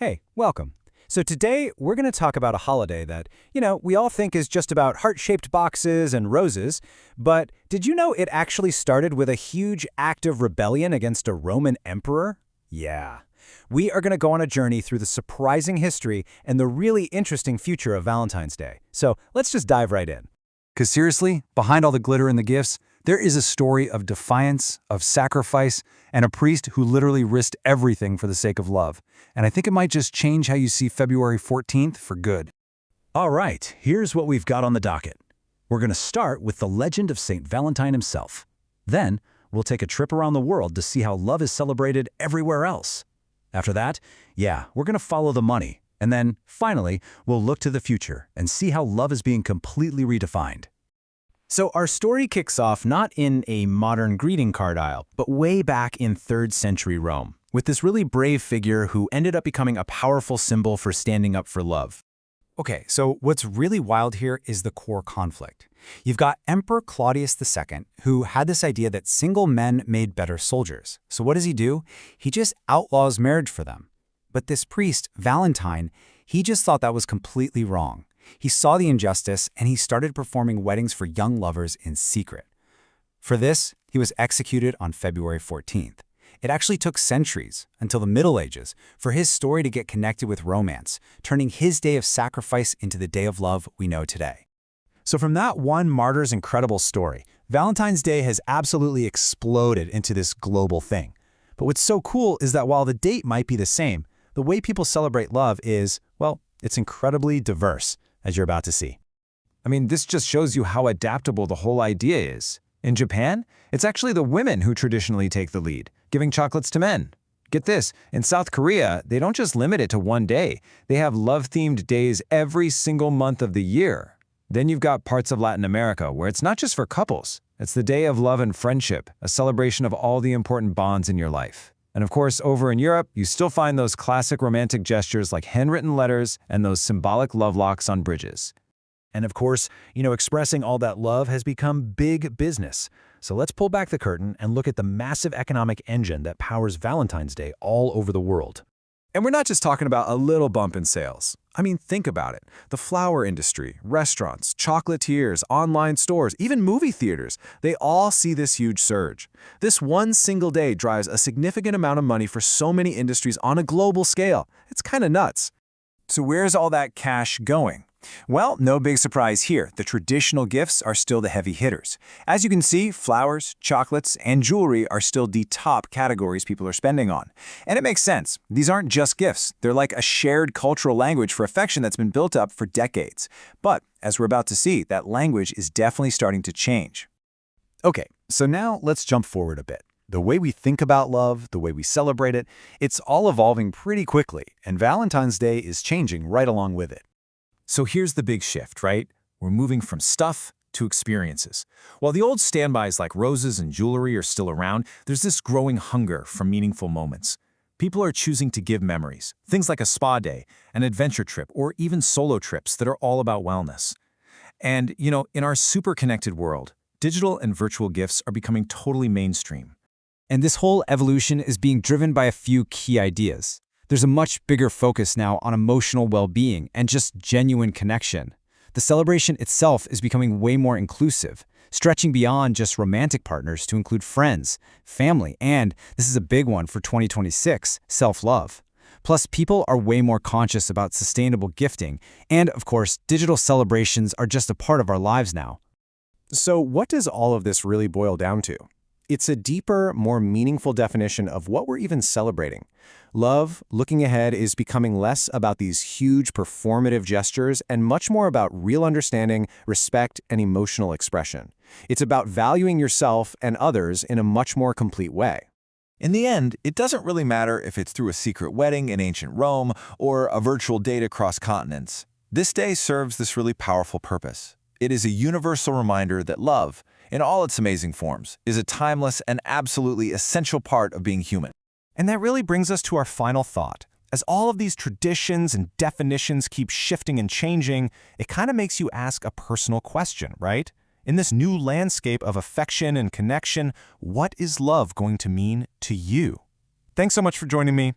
Hey, welcome. So today we're going to talk about a holiday that, we all think is just about heart-shaped boxes and roses, but did you know it actually started with a huge act of rebellion against a Roman emperor? Yeah. We are going to go on a journey through the surprising history and the really interesting future of Valentine's Day. So let's just dive right in. Because seriously, behind all the glitter and the gifts, there is a story of defiance, of sacrifice, and a priest who literally risked everything for the sake of love. And I think it might just change how you see February 14th for good. All right, here's what we've got on the docket. We're going to start with the legend of St. Valentine himself. Then, we'll take a trip around the world to see how love is celebrated everywhere else. After that, we're going to follow the money. And then, finally, we'll look to the future and see how love is being completely redefined. So our story kicks off not in a modern greeting card aisle, but way back in 3rd century Rome, with this really brave figure who ended up becoming a powerful symbol for standing up for love. Okay, so what's really wild here is the core conflict. You've got Emperor Claudius II, who had this idea that single men made better soldiers. So what does he do? He just outlaws marriage for them. But this priest, Valentine, he just thought that was completely wrong. He saw the injustice, and he started performing weddings for young lovers in secret. For this, he was executed on February 14th. It actually took centuries, until the Middle Ages, for his story to get connected with romance, turning his day of sacrifice into the day of love we know today. So from that one martyr's incredible story, Valentine's Day has absolutely exploded into this global thing. But what's so cool is that while the date might be the same, the way people celebrate love is, well, it's incredibly diverse, as you're about to see. I mean, this just shows you how adaptable the whole idea is. In Japan, it's actually the women who traditionally take the lead, giving chocolates to men. Get this, in South Korea, they don't just limit it to one day. They have love-themed days every single month of the year. Then you've got parts of Latin America where it's not just for couples. It's the day of love and friendship, a celebration of all the important bonds in your life. And of course, over in Europe, you still find those classic romantic gestures like handwritten letters and those symbolic love locks on bridges. And of course, expressing all that love has become big business. So let's pull back the curtain and look at the massive economic engine that powers Valentine's Day all over the world. And we're not just talking about a little bump in sales. I mean, think about it. The flower industry, restaurants, chocolatiers, online stores, even movie theaters, they all see this huge surge. This one single day drives a significant amount of money for so many industries on a global scale. It's kind of nuts. So where's all that cash going? Well, no big surprise here. The traditional gifts are still the heavy hitters. As you can see, flowers, chocolates, and jewelry are still the top categories people are spending on. And it makes sense. These aren't just gifts. They're like a shared cultural language for affection that's been built up for decades. But, as we're about to see, that language is definitely starting to change. Okay, so now let's jump forward a bit. The way we think about love, the way we celebrate it, it's all evolving pretty quickly, and Valentine's Day is changing right along with it. So here's the big shift, right? We're moving from stuff to experiences. While the old standbys like roses and jewelry are still around, there's this growing hunger for meaningful moments. People are choosing to give memories, things like a spa day, an adventure trip, or even solo trips that are all about wellness. And, in our super connected world, digital and virtual gifts are becoming totally mainstream. And this whole evolution is being driven by a few key ideas. There's a much bigger focus now on emotional well-being and just genuine connection. The celebration itself is becoming way more inclusive, stretching beyond just romantic partners to include friends, family, and, this is a big one for 2026, self-love. Plus, people are way more conscious about sustainable gifting, and, of course, digital celebrations are just a part of our lives now. So what does all of this really boil down to? It's a deeper, more meaningful definition of what we're even celebrating. Love, looking ahead, is becoming less about these huge performative gestures and much more about real understanding, respect, and emotional expression. It's about valuing yourself and others in a much more complete way. In the end, it doesn't really matter if it's through a secret wedding in ancient Rome or a virtual date across continents. This day serves this really powerful purpose. It is a universal reminder that love, in all its amazing forms, is a timeless and absolutely essential part of being human. And that really brings us to our final thought. As all of these traditions and definitions keep shifting and changing, it kind of makes you ask a personal question, right? In this new landscape of affection and connection, what is love going to mean to you? Thanks so much for joining me.